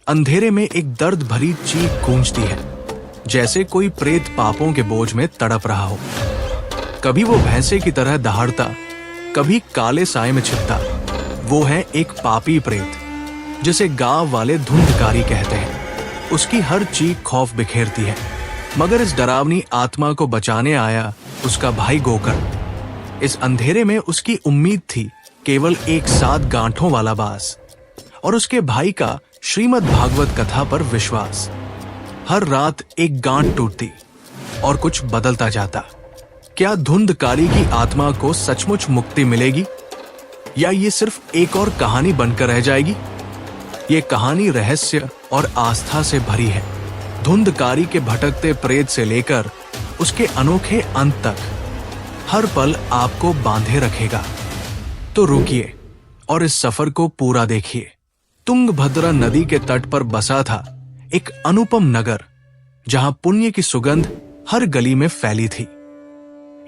अंधेरे में एक दर्द भरी चीख गूंजती है, जैसे कोई प्रेत पापों के बोझ में तड़प रहा हो। कभी वो भैंसे की तरह दहाड़ता, कभी काले साए में छिपता। वो है एक पापी प्रेत, जिसे गांव वाले धुंधकारी कहते हैं। उसकी हर चीख खौफ बिखेरती है। मगर इस डरावनी आत्मा को बचाने आया उसका भाई गोकर्ण। इस अंधेरे में उसकी उम्मीद थी केवल एक 7 गांठों वाला बास और उसके भाई का श्रीमद् भागवत कथा पर विश्वास। हर रात एक गांठ टूटती और कुछ बदलता जाता। क्या धुंधकारी की आत्मा को सचमुच मुक्ति मिलेगी, या ये सिर्फ एक और कहानी बनकर रह जाएगी? ये कहानी रहस्य और आस्था से भरी है। धुंधकारी के भटकते प्रेत से लेकर उसके अनोखे अंत तक हर पल आपको बांधे रखेगा। तो रुकिए और इस सफर को पूरा देखिए। तुंगभद्रा नदी के तट पर बसा था एक अनुपम नगर, जहां पुण्य की सुगंध हर गली में फैली थी।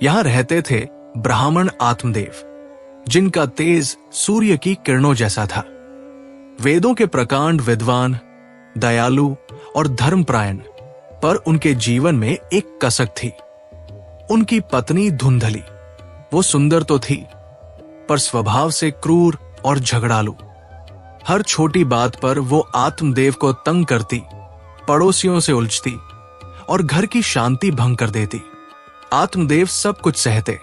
यहां रहते थे ब्राह्मण आत्मदेव, जिनका तेज सूर्य की किरणों जैसा था। वेदों के प्रकांड विद्वान, दयालु और धर्मपरायण, पर उनके जीवन में एक कसक थी। उनकी पत्नी धुंधली। वो सुंदर तो थी, पर स्वभाव से क्रूर और झगड़ालू। हर छोटी बात पर वो आत्मदेव को तंग करती, पड़ोसियों से उलझती और घर की शांति भंग कर देती। आत्मदेव सब कुछ सहते,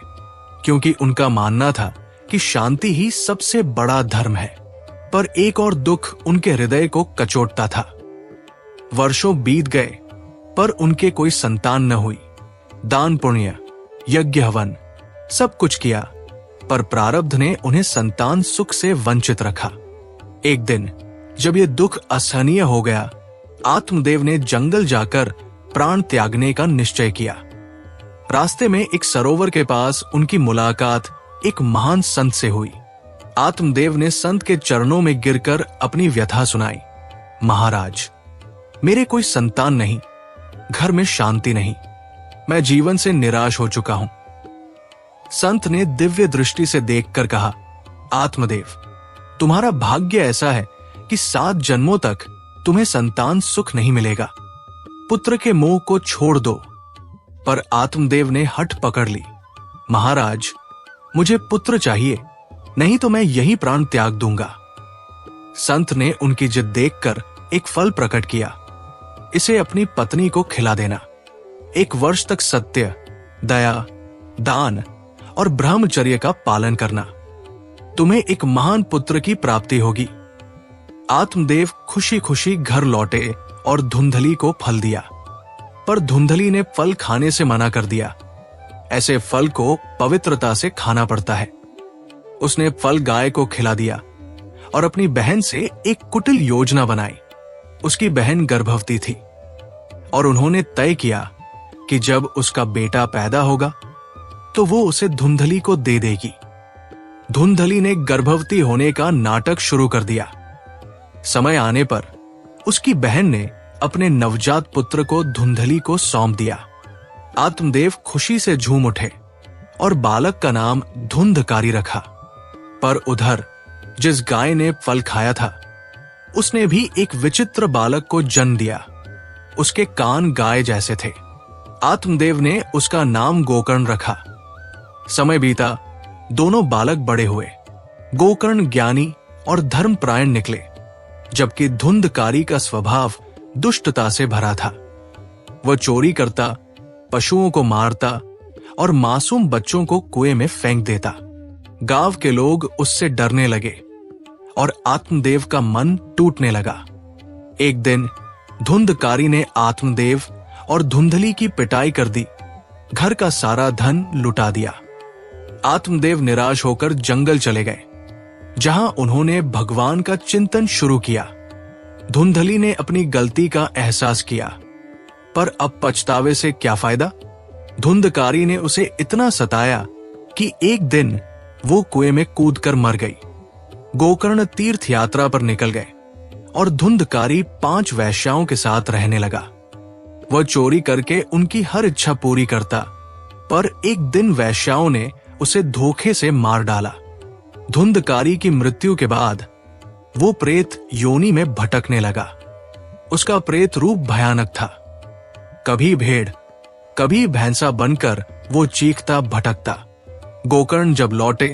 क्योंकि उनका मानना था कि शांति ही सबसे बड़ा धर्म है। पर एक और दुख उनके हृदय को कचोटता था। वर्षों बीत गए, पर उनके कोई संतान न हुई। दान पुण्य, यज्ञ हवन सब कुछ किया, पर प्रारब्ध ने उन्हें संतान सुख से वंचित रखा। एक दिन जब ये दुख असहनीय हो गया, आत्मदेव ने जंगल जाकर प्राण त्यागने का निश्चय किया। रास्ते में एक सरोवर के पास उनकी मुलाकात एक महान संत से हुई। आत्मदेव ने संत के चरणों में गिरकर अपनी व्यथा सुनाई। महाराज, मेरे कोई संतान नहीं, घर में शांति नहीं, मैं जीवन से निराश हो चुका हूं। संत ने दिव्य दृष्टि से देखकर कहा, आत्मदेव, तुम्हारा भाग्य ऐसा है कि 7 जन्मों तक तुम्हें संतान सुख नहीं मिलेगा। पुत्र के मोह को छोड़ दो। पर आत्मदेव ने हठ पकड़ ली। महाराज, मुझे पुत्र चाहिए, नहीं तो मैं यही प्राण त्याग दूंगा। संत ने उनकी जिद देखकर एक फल प्रकट किया। इसे अपनी पत्नी को खिला देना। 1 वर्ष तक सत्य, दया, दान और ब्रह्मचर्य का पालन करना। तुम्हें एक महान पुत्र की प्राप्ति होगी। आत्मदेव खुशी खुशी घर लौटे और धुंधली को फल दिया। पर धुंधली ने फल खाने से मना कर दिया। ऐसे फल को पवित्रता से खाना पड़ता है। उसने फल गाय को खिला दिया और अपनी बहन से एक कुटिल योजना बनाई। उसकी बहन गर्भवती थी और उन्होंने तय किया कि जब उसका बेटा पैदा होगा तो वो उसे धुंधली को दे देगी। धुंधली ने गर्भवती होने का नाटक शुरू कर दिया। समय आने पर उसकी बहन ने अपने नवजात पुत्र को धुंधली को सौंप दिया। आत्मदेव खुशी से झूम उठे और बालक का नाम धुंधकारी रखा। पर उधर जिस गाय ने फल खाया था, उसने भी एक विचित्र बालक को जन्म दिया। उसके कान गाय जैसे थे। आत्मदेव ने उसका नाम गोकर्ण रखा। समय बीता, दोनों बालक बड़े हुए। गोकर्ण ज्ञानी और धर्मपरायण निकले, जबकि धुंधकारी का स्वभाव दुष्टता से भरा था। वह चोरी करता, पशुओं को मारता और मासूम बच्चों को कुएं में फेंक देता। गांव के लोग उससे डरने लगे और आत्मदेव का मन टूटने लगा। एक दिन धुंधकारी ने आत्मदेव और धुंधली की पिटाई कर दी। घर का सारा धन लुटा दिया। आत्मदेव निराश होकर जंगल चले गए, जहां उन्होंने भगवान का चिंतन शुरू किया। धुंधली ने अपनी गलती का एहसास किया, पर अब पछतावे से क्या फायदा। धुंधकारी ने उसे इतना सताया कि एक दिन वो कुएं में कूदकर मर गई। गोकर्ण तीर्थ यात्रा पर निकल गए और धुंधकारी 5 वैश्याओं के साथ रहने लगा। वह चोरी करके उनकी हर इच्छा पूरी करता, पर एक दिन वैश्याओं ने उसे धोखे से मार डाला। धुंधकारी की मृत्यु के बाद वो प्रेत योनि में भटकने लगा। उसका प्रेत रूप भयानक था। कभी भेड़, कभी भैंसा बनकर वो चीखता भटकता। गोकर्ण जब लौटे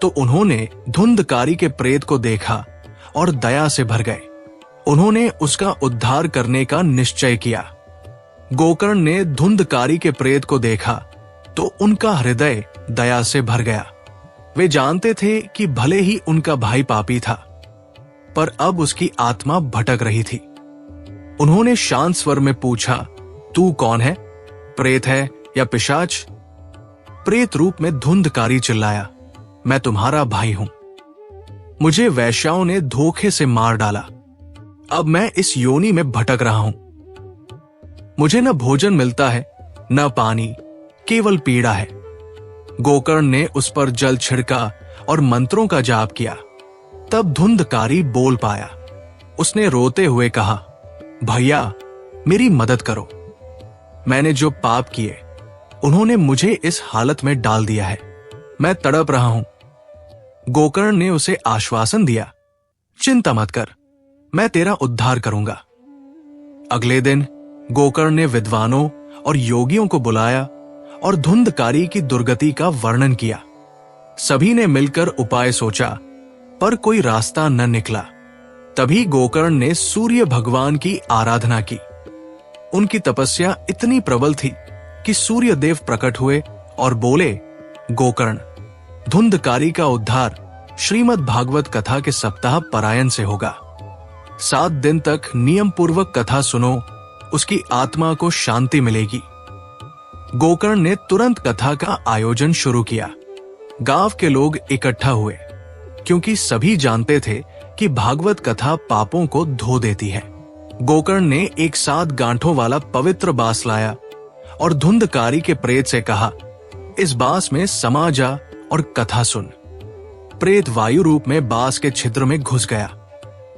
तो उन्होंने धुंधकारी के प्रेत को देखा और दया से भर गए। उन्होंने उसका उद्धार करने का निश्चय किया। गोकर्ण ने धुंधकारी के प्रेत को देखा तो उनका हृदय दया से भर गया। वे जानते थे कि भले ही उनका भाई पापी था, पर अब उसकी आत्मा भटक रही थी। उन्होंने शांत स्वर में पूछा, तू कौन है? प्रेत है या पिशाच? प्रेत रूप में धुंधकारी चिल्लाया, मैं तुम्हारा भाई हूं। मुझे वैश्याओं ने धोखे से मार डाला। अब मैं इस योनि में भटक रहा हूं। मुझे न भोजन मिलता है, न पानी, केवल पीड़ा है। गोकर्ण ने उस पर जल छिड़का और मंत्रों का जाप किया। तब धुंधकारी बोल पाया। उसने रोते हुए कहा, भैया मेरी मदद करो। मैंने जो पाप किए उन्होंने मुझे इस हालत में डाल दिया है। मैं तड़प रहा हूं। गोकर्ण ने उसे आश्वासन दिया, चिंता मत कर, मैं तेरा उद्धार करूंगा। अगले दिन गोकर्ण ने विद्वानों और योगियों को बुलाया और धुंधकारी की दुर्गति का वर्णन किया। सभी ने मिलकर उपाय सोचा, पर कोई रास्ता न निकला। तभी गोकर्ण ने सूर्य भगवान की आराधना की। उनकी तपस्या इतनी प्रबल थी कि सूर्य देव प्रकट हुए और बोले, गोकर्ण, धुंधकारी का उद्धार श्रीमद् भागवत कथा के सप्ताह परायण से होगा। 7 दिन तक नियम पूर्वक कथा सुनो, उसकी आत्मा को शांति मिलेगी। गोकर्ण ने तुरंत कथा का आयोजन शुरू किया। गांव के लोग इकट्ठा हुए, क्योंकि सभी जानते थे कि भागवत कथा पापों को धो देती है। गोकर्ण ने एक 7 गांठों वाला पवित्र बांस लाया और धुंधकारी के प्रेत से कहा, इस बांस में समा जा और कथा सुन। प्रेत वायु रूप में बांस के छिद्र में घुस गया।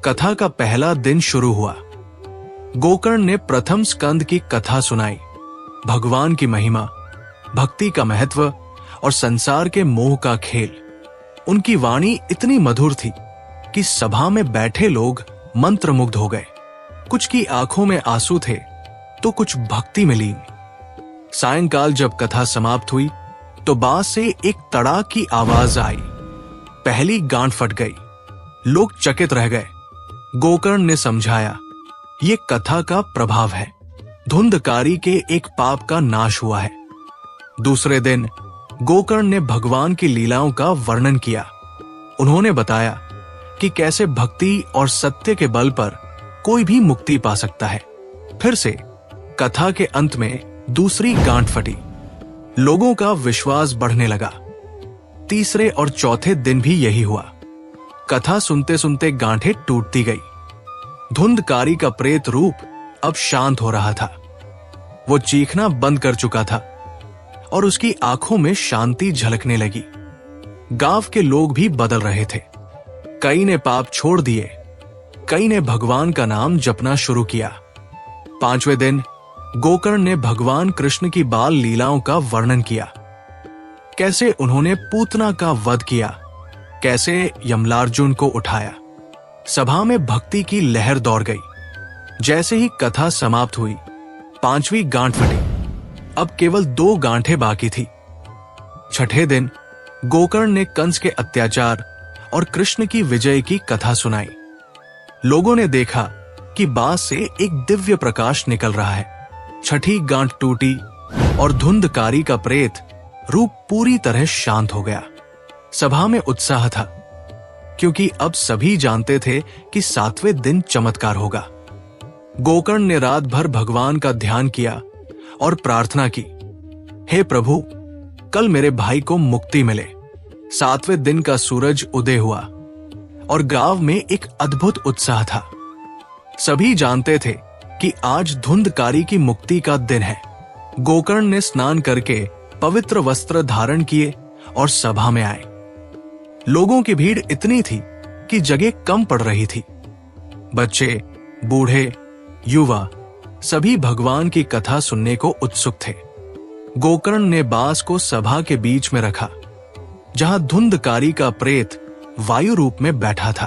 कथा का पहला दिन शुरू हुआ। गोकर्ण ने प्रथम स्कंद की कथा सुनाई। भगवान की महिमा, भक्ति का महत्व और संसार के मोह का खेल। उनकी वाणी इतनी मधुर थी कि सभा में बैठे लोग मंत्रमुग्ध हो गए। कुछ की आंखों में आंसू थे तो कुछ भक्ति में लीन। सायंकाल जब कथा समाप्त हुई तो बांस से एक तड़ाक की आवाज आई। पहली गांठ फट गई। लोग चकित रह गए। गोकर्ण ने समझाया, ये कथा का प्रभाव है। धुंधकारी के एक पाप का नाश हुआ है। दूसरे दिन गोकर्ण ने भगवान की लीलाओं का वर्णन किया। उन्होंने बताया कि कैसे भक्ति और सत्य के बल पर कोई भी मुक्ति पा सकता है। फिर से कथा के अंत में दूसरी गांठ फटी। लोगों का विश्वास बढ़ने लगा। तीसरे और चौथे दिन भी यही हुआ। कथा सुनते सुनते गांठें टूटती गई। धुंधकारी का प्रेत रूप अब शांत हो रहा था। वो चीखना बंद कर चुका था और उसकी आंखों में शांति झलकने लगी। गांव के लोग भी बदल रहे थे। कई ने पाप छोड़ दिए, कई ने भगवान का नाम जपना शुरू किया। 5वें दिन गोकर्ण ने भगवान कृष्ण की बाल लीलाओं का वर्णन किया। कैसे उन्होंने पूतना का वध किया, कैसे यमलार्जुन को उठाया। सभा में भक्ति की लहर दौड़ गई। जैसे ही कथा समाप्त हुई, 5वीं गांठ फटी। अब केवल 2 गांठें बाकी थी। 6ठे दिन गोकर्ण ने कंस के अत्याचार और कृष्ण की विजय की कथा सुनाई। लोगों ने देखा कि बांस से एक दिव्य प्रकाश निकल रहा है। 6ठी गांठ टूटी और धुंधकारी का प्रेत रूप पूरी तरह शांत हो गया। सभा में उत्साह था, क्योंकि अब सभी जानते थे कि 7वें दिन चमत्कार होगा। गोकर्ण ने रात भर भगवान का ध्यान किया और प्रार्थना की, हे प्रभु, कल मेरे भाई को मुक्ति मिले। 7वें दिन का सूरज उदय हुआ और गांव में एक अद्भुत उत्साह था। सभी जानते थे कि आज धुंधकारी की मुक्ति का दिन है। गोकर्ण ने स्नान करके पवित्र वस्त्र धारण किए और सभा में आए। लोगों की भीड़ इतनी थी कि जगह कम पड़ रही थी। बच्चे, बूढ़े, युवा सभी भगवान की कथा सुनने को उत्सुक थे। गोकर्ण ने बांस को सभा के बीच में रखा, जहां धुंधकारी का प्रेत वायु रूप में बैठा था।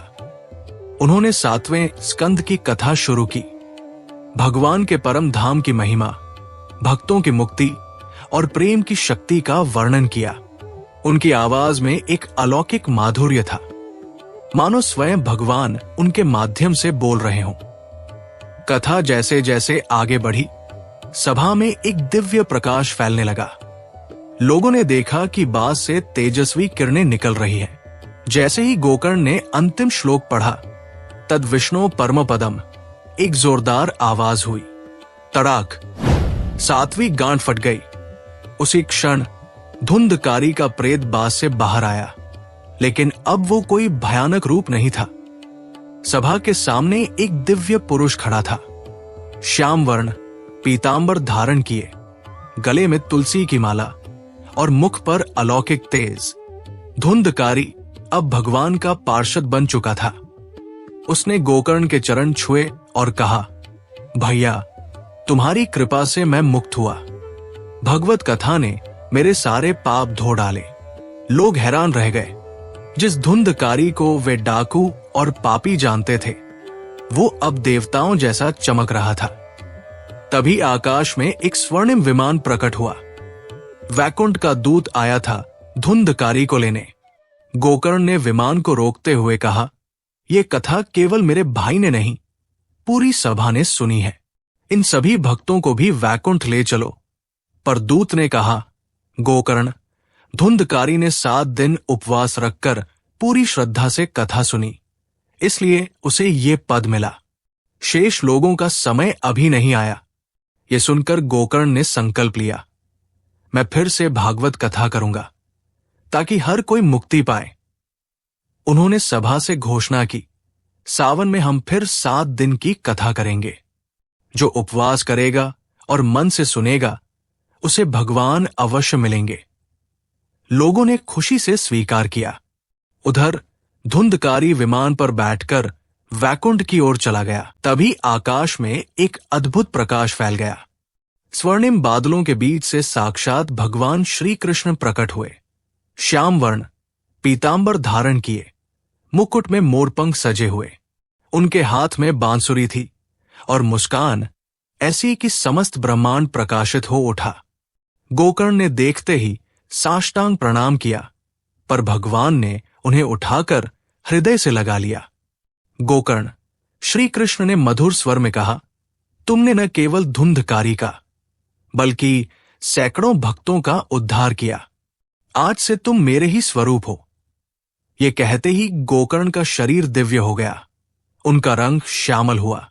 उन्होंने 7वें स्कंद की कथा शुरू की। भगवान के परम धाम की महिमा, भक्तों की मुक्ति और प्रेम की शक्ति का वर्णन किया। उनकी आवाज में एक अलौकिक माधुर्य था, मानो स्वयं भगवान उनके माध्यम से बोल रहे हों। कथा जैसे जैसे आगे बढ़ी, सभा में एक दिव्य प्रकाश फैलने लगा। लोगों ने देखा कि बांस से तेजस्वी किरणें निकल रही हैं। जैसे ही गोकर्ण ने अंतिम श्लोक पढ़ा, तद विष्णु परम पदम, एक जोरदार आवाज हुई। तड़ाक, सातवीं गांठ फट गई। उसी क्षण धुंधकारी का प्रेत बांस से बाहर आया, लेकिन अब वो कोई भयानक रूप नहीं था। सभा के सामने एक दिव्य पुरुष खड़ा था, श्याम वर्ण, पीतांबर धारण किए, गले में तुलसी की माला और मुख पर अलौकिक तेज। धुंधकारी अब भगवान का पार्षद बन चुका था। उसने गोकर्ण के चरण छुए और कहा, भैया, तुम्हारी कृपा से मैं मुक्त हुआ। भगवत कथा ने मेरे सारे पाप धो डाले। लोग हैरान रह गए। जिस धुंधकारी को वे डाकू और पापी जानते थे, वो अब देवताओं जैसा चमक रहा था। तभी आकाश में एक स्वर्णिम विमान प्रकट हुआ। वैकुंठ का दूत आया था धुंधकारी को लेने। गोकर्ण ने विमान को रोकते हुए कहा, यह कथा केवल मेरे भाई ने नहीं, पूरी सभा ने सुनी है। इन सभी भक्तों को भी वैकुंठ ले चलो। पर दूत ने कहा, गोकर्ण, धुंधकारी ने 7 दिन उपवास रखकर पूरी श्रद्धा से कथा सुनी, इसलिए उसे ये पद मिला। शेष लोगों का समय अभी नहीं आया। ये सुनकर गोकर्ण ने संकल्प लिया, मैं फिर से भागवत कथा करूंगा ताकि हर कोई मुक्ति पाए। उन्होंने सभा से घोषणा की, सावन में हम फिर 7 दिन की कथा करेंगे। जो उपवास करेगा और मन से सुनेगा, उसे भगवान अवश्य मिलेंगे। लोगों ने खुशी से स्वीकार किया। उधर धुंधकारी विमान पर बैठकर वैकुंठ की ओर चला गया। तभी आकाश में एक अद्भुत प्रकाश फैल गया। स्वर्णिम बादलों के बीच से साक्षात भगवान श्री कृष्ण प्रकट हुए। श्याम वर्ण, पीतांबर धारण किए, मुकुट में मोरपंख सजे हुए। उनके हाथ में बांसुरी थी और मुस्कान ऐसी कि समस्त ब्रह्मांड प्रकाशित हो उठा। गोकर्ण ने देखते ही साष्टांग प्रणाम किया, पर भगवान ने उन्हें उठाकर हृदय से लगा लिया। गोकर्ण, श्री कृष्ण ने मधुर स्वर में कहा, तुमने न केवल धुंधकारी का बल्कि सैकड़ों भक्तों का उद्धार किया। आज से तुम मेरे ही स्वरूप हो। ये कहते ही गोकर्ण का शरीर दिव्य हो गया। उनका रंग श्यामल हुआ,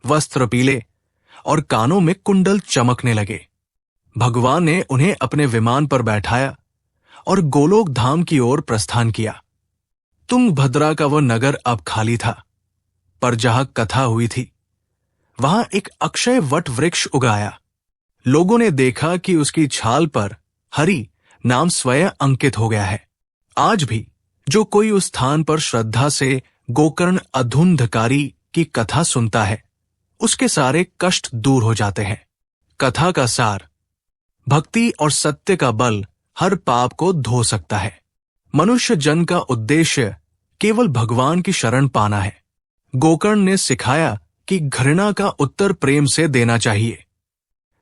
वस्त्र पीले और कानों में कुंडल चमकने लगे। भगवान ने उन्हें अपने विमान पर बैठाया और गोलोक धाम की ओर प्रस्थान किया। तुंगभद्रा का वह नगर अब खाली था, पर जहां कथा हुई थी वहां एक अक्षय वट वृक्ष उगाया। लोगों ने देखा कि उसकी छाल पर हरि नाम स्वयं अंकित हो गया है। आज भी जो कोई उस स्थान पर श्रद्धा से गोकर्ण अधुंधकारी की कथा सुनता है, उसके सारे कष्ट दूर हो जाते हैं। कथा का सार, भक्ति और सत्य का बल हर पाप को धो सकता है। मनुष्य जन का उद्देश्य केवल भगवान की शरण पाना है। गोकर्ण ने सिखाया कि घृणा का उत्तर प्रेम से देना चाहिए।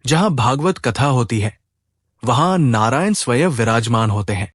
जहां भागवत कथा होती है, वहां नारायण स्वयं विराजमान होते हैं।